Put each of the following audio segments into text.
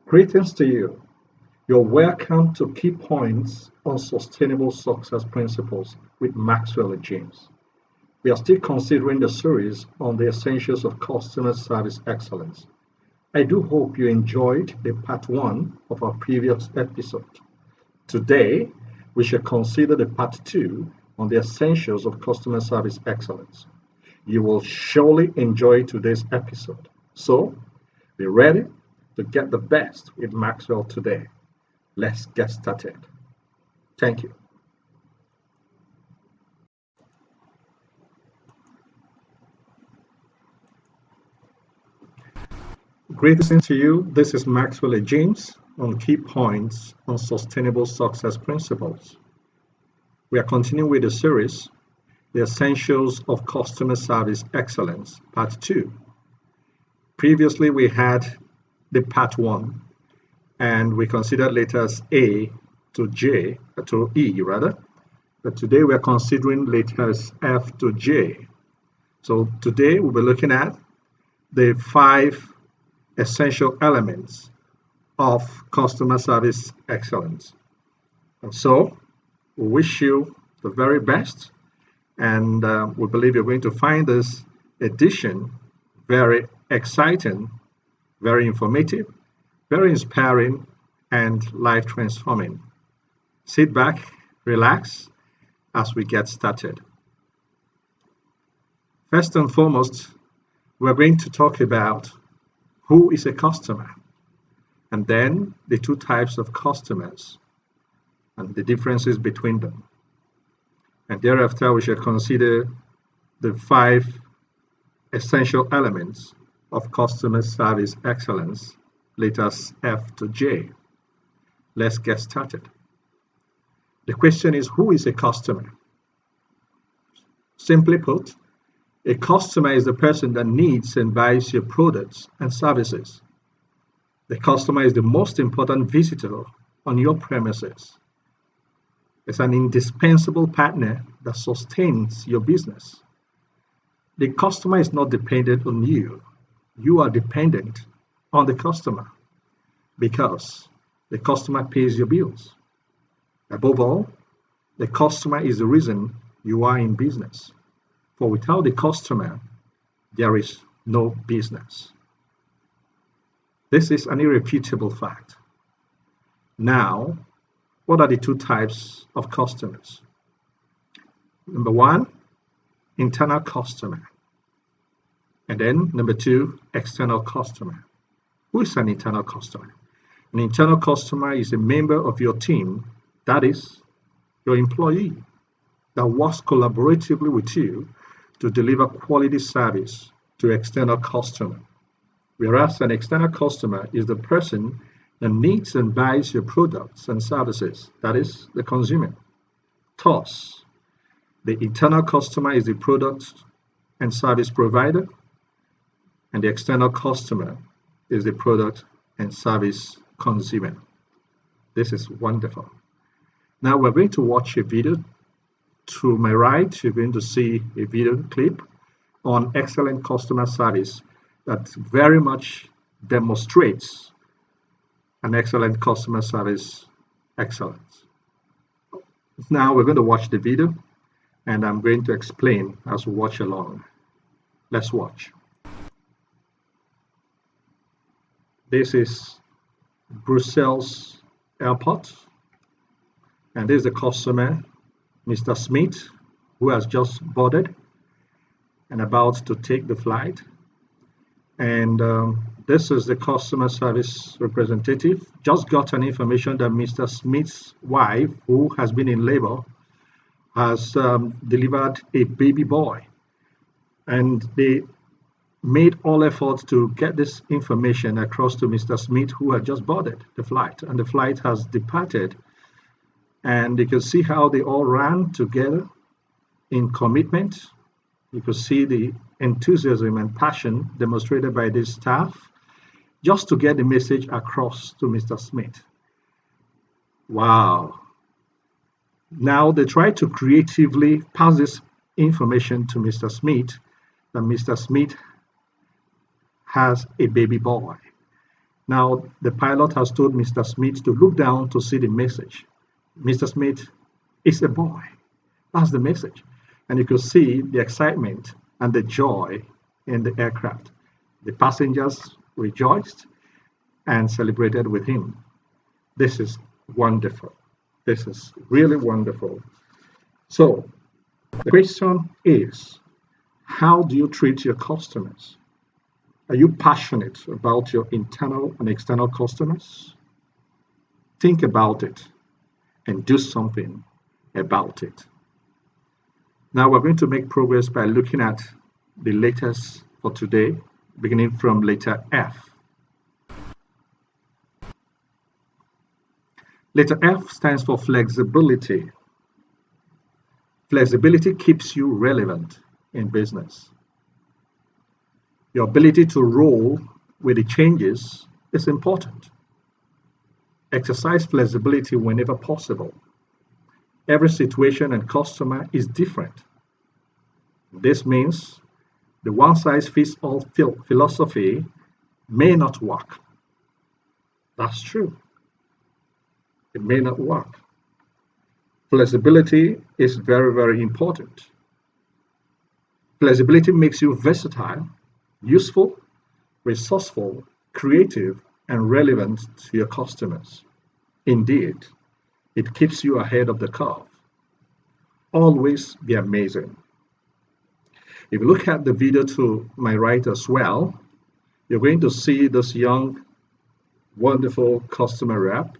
Greetings to you. You're welcome to Key Points on Sustainable Success Principles with Maxwell Ejims. We are still considering the series on the essentials of customer service excellence. I do hope you enjoyed the part one of our previous episode. Today, we shall consider the part two on the essentials of customer service excellence. You will surely enjoy today's episode. So, be ready to get the best with Maxwell today. Let's get started. Thank you. Greetings to you. This is Maxwell Ejims on Key Points on Sustainable Success Principles. We are continuing with the series, The Essentials of Customer Service Excellence, Part 2. Previously, we had the Part 1, and we considered letters A to J, to E rather. But today we are considering letters F to J. So today we'll be looking at the 5 essential elements of customer service excellence. And so we wish you the very best, and we believe you're going to find this edition very exciting, very informative, very inspiring, and life transforming. Sit back, relax as we get started. First and foremost, we're going to talk about who is a customer, and then the 2 types of customers and the differences between them. And thereafter, we shall consider the 5 essential elements of customer service excellence, letters F to J. Let's get started. The question is, who is a customer? Simply put, a customer is the person that needs and buys your products and services. The customer is the most important visitor on your premises. It's an indispensable partner that sustains your business. The customer is not dependent on you. You are dependent on the customer because the customer pays your bills. Above all, the customer is the reason you are in business. For without the customer, there is no business. This is an irrefutable fact. Now, what are the 2 types of customers? Number 1, internal customer. And then number 2, external customer. Who is an internal customer? An internal customer is a member of your team, that is, your employee, that works collaboratively with you to deliver quality service to external customer. Whereas an external customer is the person that needs and buys your products and services, that is, the consumer. Thus, the internal customer is the product and service provider, and the external customer is the product and service consumer. This is wonderful. Now we're going to watch a video. To my right, you're going to see a video clip on excellent customer service that very much demonstrates an excellent customer service excellence. Now we're going to watch the video, and I'm going to explain as we watch along. Let's watch. This is Brussels Airport, and this is the customer, Mr. Smith, who has just boarded and about to take the flight. And this is the customer service representative. Just got an information that Mr. Smith's wife, who has been in labor, has delivered a baby boy. And they made all efforts to get this information across to Mr. Smith, who had just boarded the flight. And the flight has departed. And you can see how they all ran together in commitment. You could see the enthusiasm and passion demonstrated by this staff just to get the message across to Mr. Smith. Wow. Now they try to creatively pass this information to Mr. Smith, that Mr. Smith has a baby boy. Now, the pilot has told Mr. Smith to look down to see the message. Mr. Smith is a boy. That's the message. And you could see the excitement and the joy in the aircraft. The passengers rejoiced and celebrated with him. This is wonderful. This is really wonderful. So, the question is, how do you treat your customers? Are you passionate about your internal and external customers? Think about it and do something about it. Now we're going to make progress by looking at the letters for today, beginning from letter F. Letter F stands for flexibility. Flexibility keeps you relevant in business. Your ability to roll with the changes is important. Exercise flexibility whenever possible. Every situation and customer is different. This means the one-size-fits-all philosophy may not work. That's true. It may not work. Flexibility is very, very important. Flexibility makes you versatile, useful, resourceful, creative, and relevant to your customers. Indeed, it keeps you ahead of the curve. Always be amazing. If you look at the video to my right as well, you're going to see this young, wonderful customer rep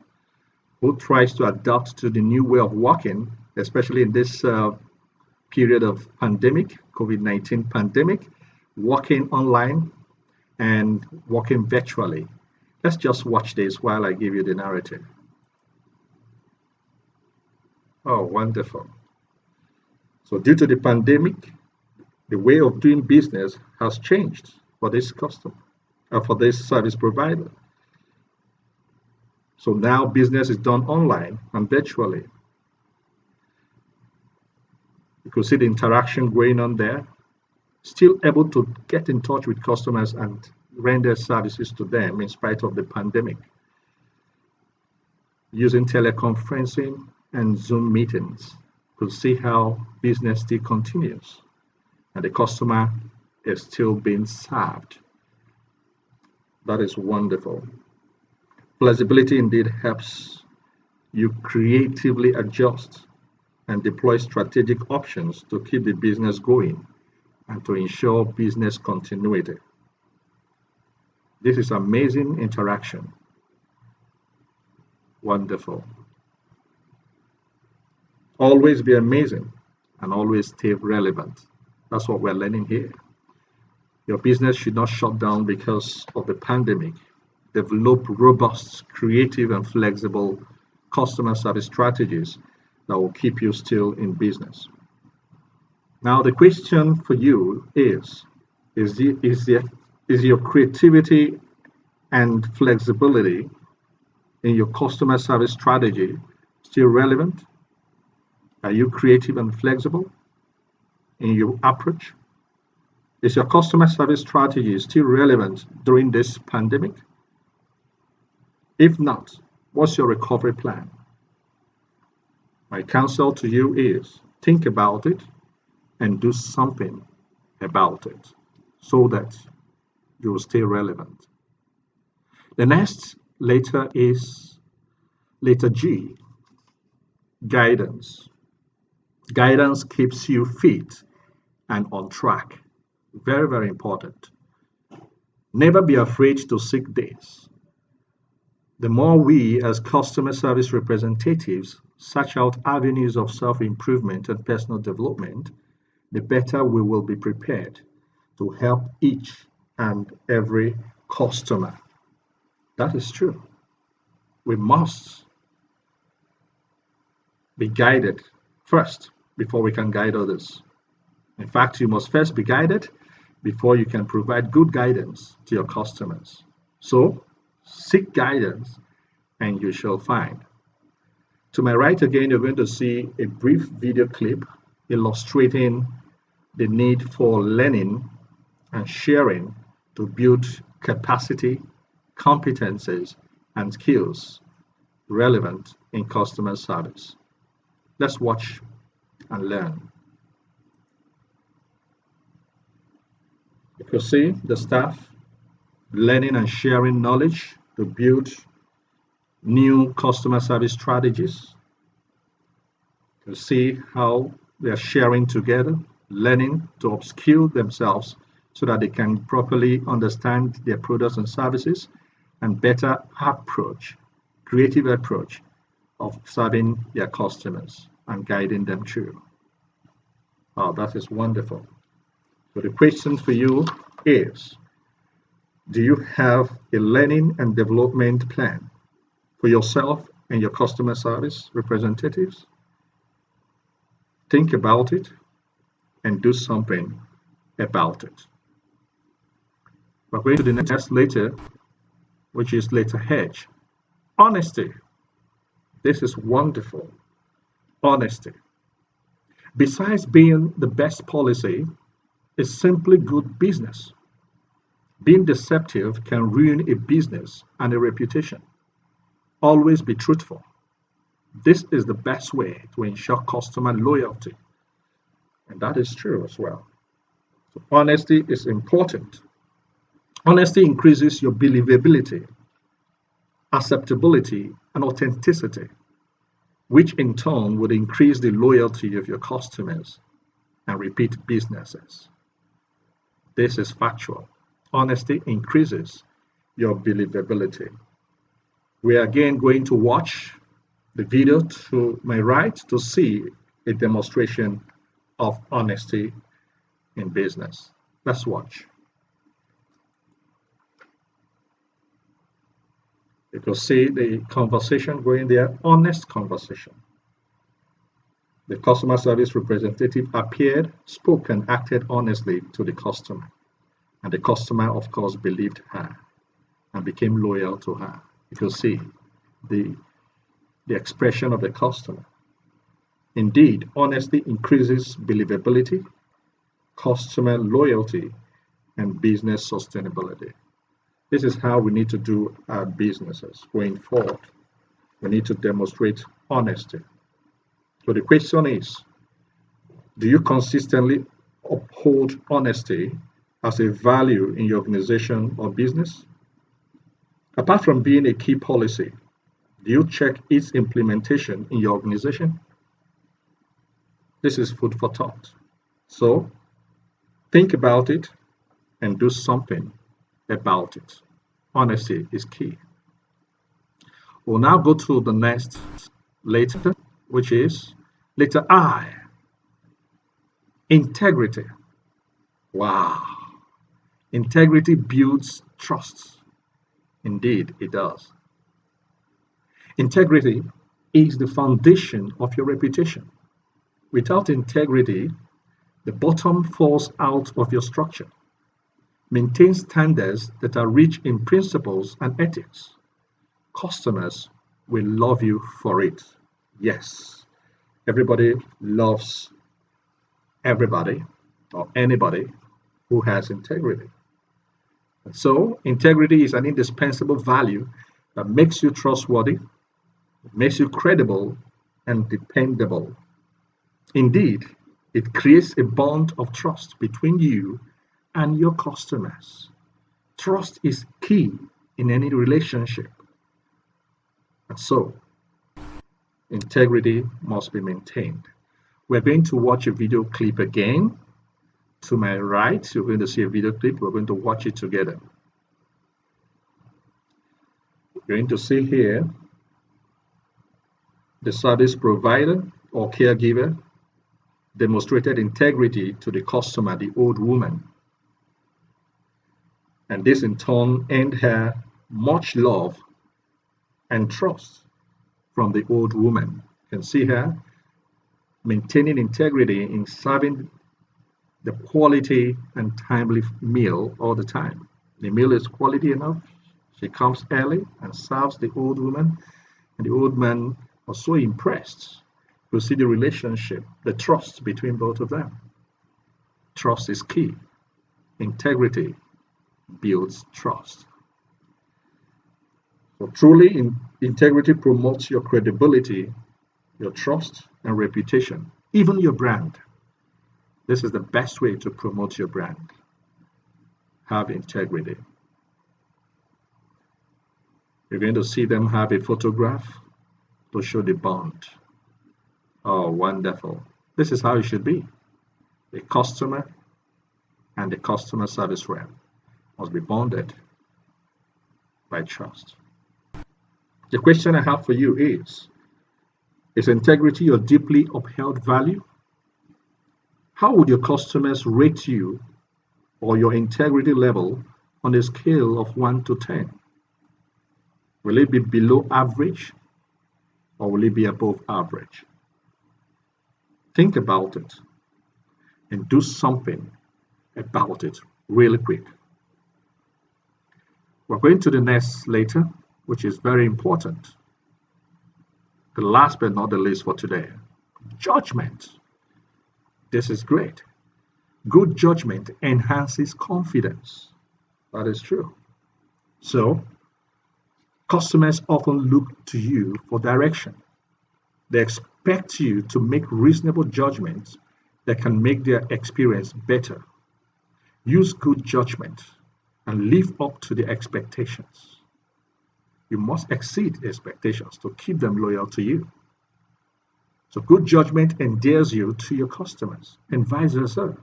who tries to adapt to the new way of working, especially in this period of pandemic, COVID-19 pandemic, working online and working virtually. Let's just watch this while I give you the narrative. Oh, wonderful. So due to the pandemic, the way of doing business has changed for this customer, for this service provider. So now business is done online and virtually. You could see the interaction going on there. Still able to get in touch with customers and render services to them in spite of the pandemic. Using teleconferencing and Zoom meetings, you could see how business still continues and the customer is still being served. That is wonderful. Flexibility indeed helps you creatively adjust and deploy strategic options to keep the business going and to ensure business continuity. This is amazing interaction. Wonderful. Always be amazing and always stay relevant. That's what we're learning here. Your business should not shut down because of the pandemic. Develop robust, creative, and flexible customer service strategies that will keep you still in business. Now, the question for you is your creativity and flexibility in your customer service strategy still relevant? Are you creative and flexible in your approach? Is your customer service strategy still relevant during this pandemic? If not, what's your recovery plan? My counsel to you is think about it and do something about it so that you will stay relevant. The next letter is letter G, guidance. Guidance keeps you fit and on track. Very, very important. Never be afraid to seek this. The more we as customer service representatives search out avenues of self-improvement and personal development, the better we will be prepared to help each and every customer. That is true. We must be guided first before we can guide others. In fact, you must first be guided before you can provide good guidance to your customers. So, seek guidance and you shall find. To my right again, you're going to see a brief video clip illustrating the need for learning and sharing to build capacity competencies, and skills relevant in customer service. Let's watch and learn. You can see the staff learning and sharing knowledge to build new customer service strategies. You see how they are sharing together, learning to upskill themselves so that they can properly understand their products and services and better approach, creative approach of serving their customers and guiding them through. Oh, that is wonderful. So the question for you is, do you have a learning and development plan for yourself and your customer service representatives? Think about it and do something about it. We're going to the next letter, which is letter H. Honesty. This is wonderful. Honesty. Besides being the best policy, it's simply good business. Being deceptive can ruin a business and a reputation. Always be truthful. This is the best way to ensure customer loyalty. And that is true as well. So honesty is important. Honesty increases your believability, acceptability, and authenticity, which in turn would increase the loyalty of your customers and repeat businesses. This is factual. Honesty increases your believability. We are again going to watch the video to my right to see a demonstration of honesty in business. Let's watch. You can see the conversation going there, honest conversation. The customer service representative appeared, spoke, and acted honestly to the customer. And the customer, of course, believed her and became loyal to her. You can see the expression of the customer. Indeed, honesty increases believability, customer loyalty, and business sustainability. This is how we need to do our businesses going forward. We need to demonstrate honesty. So the question is, do you consistently uphold honesty as a value in your organization or business? Apart from being a key policy, do you check its implementation in your organization? This is food for thought. So think about it and do something about it. Honesty is key. We'll now go to the next letter, which is letter I. Integrity. Wow. Integrity builds trust. Indeed, it does. Integrity is the foundation of your reputation. Without integrity, the bottom falls out of your structure. Maintain standards that are rich in principles and ethics. Customers will love you for it. Yes, everybody loves everybody or anybody who has integrity. And so, integrity is an indispensable value that makes you trustworthy, makes you credible and dependable. Indeed, it creates a bond of trust between you and your customers. Trust is key in any relationship. And so, integrity must be maintained. We're going to watch a video clip again. To my right, you're going to see a video clip. We're going to watch it together. We're going to see here the service provider or caregiver demonstrated integrity to the customer, the old woman. And this in turn earned her much love and trust from the old woman. You can see her maintaining integrity in serving the quality and timely meal all the time. The meal is quality enough. She comes early and serves the old woman, and the old man was so impressed to see the relationship, the trust between both of them. Trust is key. Integrity builds trust. So truly, integrity promotes your credibility, your trust, and reputation, even your brand. This is the best way to promote your brand. Have integrity. You're going to see them have a photograph to show the bond. Oh, wonderful. This is how it should be. The customer and the customer service rep must be bonded by trust. The question I have for you is integrity your deeply upheld value? How would your customers rate you or your integrity level on a scale of 1 to 10? Will it be below average or will it be above average? Think about it and do something about it really quick. We're going to the next later, which is very important. The last but not the least for today, judgment. This is great. Good judgment enhances confidence. That is true. So, customers often look to you for direction. They expect you to make reasonable judgments that can make their experience better. Use good judgment and live up to the expectations. You must exceed expectations to keep them loyal to you. So good judgment endears you to your customers and vice versa.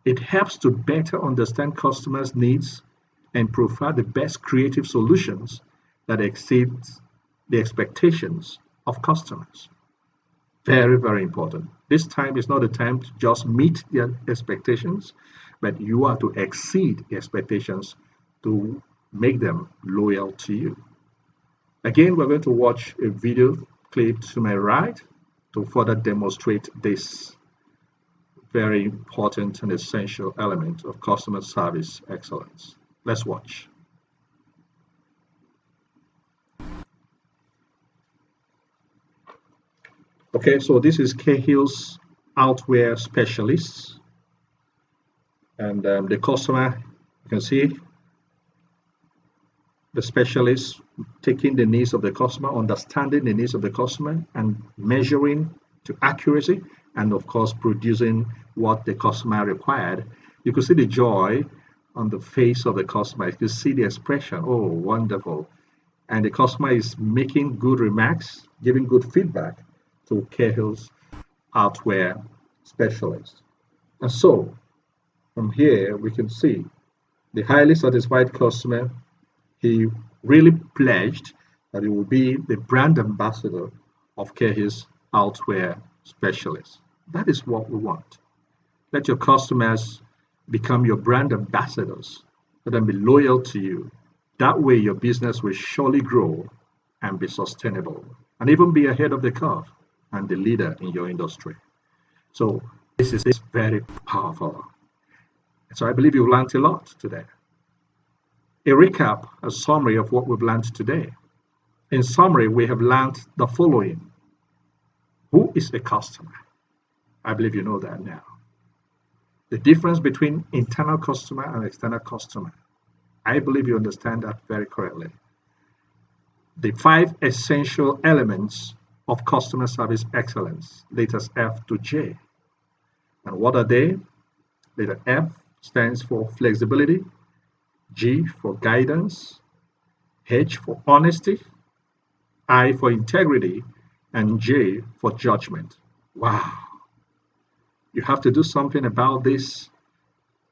It helps to better understand customers' needs and provide the best creative solutions that exceed the expectations of customers. Very, very important. This time is not a time to just meet their expectations, but you are to exceed the expectations to make them loyal to you. Again, we're going to watch a video clip to my right to further demonstrate this very important and essential element of customer service excellence. Let's watch. Okay, so this is Cahill's outwear specialists, and the customer, you can see the specialist taking the needs of the customer, understanding the needs of the customer, and measuring to accuracy, and of course producing what the customer required. You can see the joy on the face of the customer. You can see the expression, oh, wonderful. And the customer is making good remarks, giving good feedback to Cahill's outwear specialist. And so, from here, we can see the highly satisfied customer. He really pledged that he will be the brand ambassador of Cahill's outwear specialist. That is what we want. Let your customers become your brand ambassadors. Let them be loyal to you. That way, your business will surely grow and be sustainable, and even be ahead of the curve and the leader in your industry. So this is very powerful. So I believe you've learned a lot today. A recap, a summary of what we've learned today. In summary, we have learned the following. Who is a customer? I believe you know that now. The difference between internal customer and external customer. I believe you understand that very correctly. The 5 essential elements of customer service excellence, letters F to J. And what are they? Letter F stands for flexibility, G for guidance, H for honesty, I for integrity, and J for judgment. Wow. You have to do something about these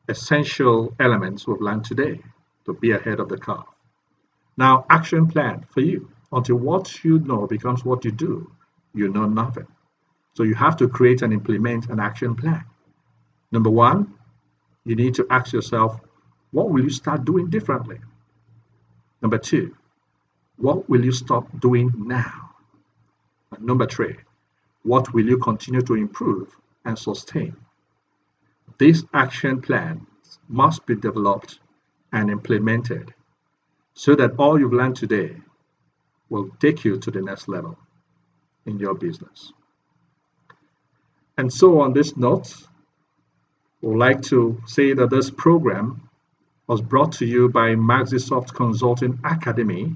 essential elements we've learned today to be ahead of the curve. Now, action plan for you. Until what you know becomes what you do, you know nothing. So you have to create and implement an action plan. Number 1, you need to ask yourself, what will you start doing differently? Number 2, what will you stop doing now? And number 3, what will you continue to improve and sustain? This action plan must be developed and implemented so that all you've learned today will take you to the next level in your business. And so on this note, we'd like to say that this program was brought to you by Maxisoft Consulting Academy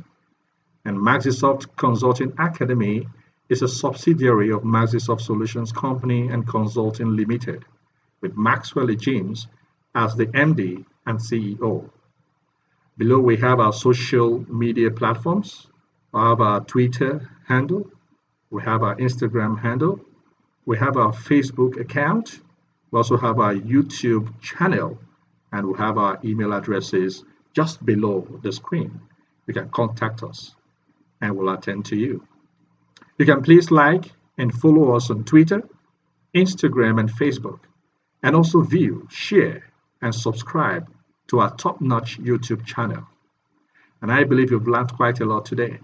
And Maxisoft Consulting Academy is a subsidiary of Maxisoft Solutions Company and Consulting Limited, with Maxwell Ejims as the MD and CEO. Below we have our social media platforms. We have our Twitter handle, we have our Instagram handle, we have our Facebook account, we also have our YouTube channel, and we have our email addresses just below the screen. You can contact us and we'll attend to you. You can please like and follow us on Twitter, Instagram, and Facebook, and also view, share, and subscribe to our top-notch YouTube channel. And I believe you've learned quite a lot today.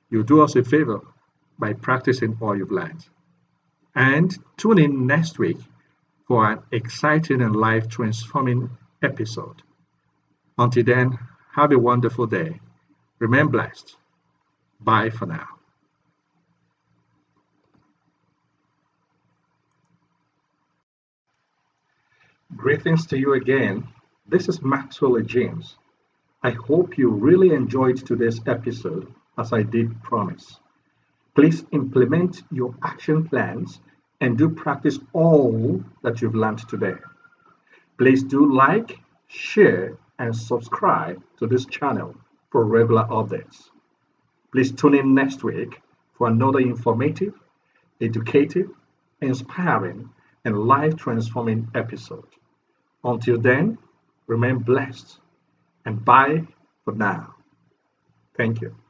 You'll do us a favor by practicing all you've learned. And tune in next week for an exciting and life-transforming episode. Until then, have a wonderful day. Remain blessed. Bye for now. Greetings to you again. This is Maxwell Ejims. I hope you really enjoyed today's episode as I did promise. Please implement your action plans and do practice all that you've learned today. Please do like, share, and subscribe to this channel for regular updates. Please tune in next week for another informative, educative, inspiring, and life-transforming episode. Until then, remain blessed and bye for now. Thank you.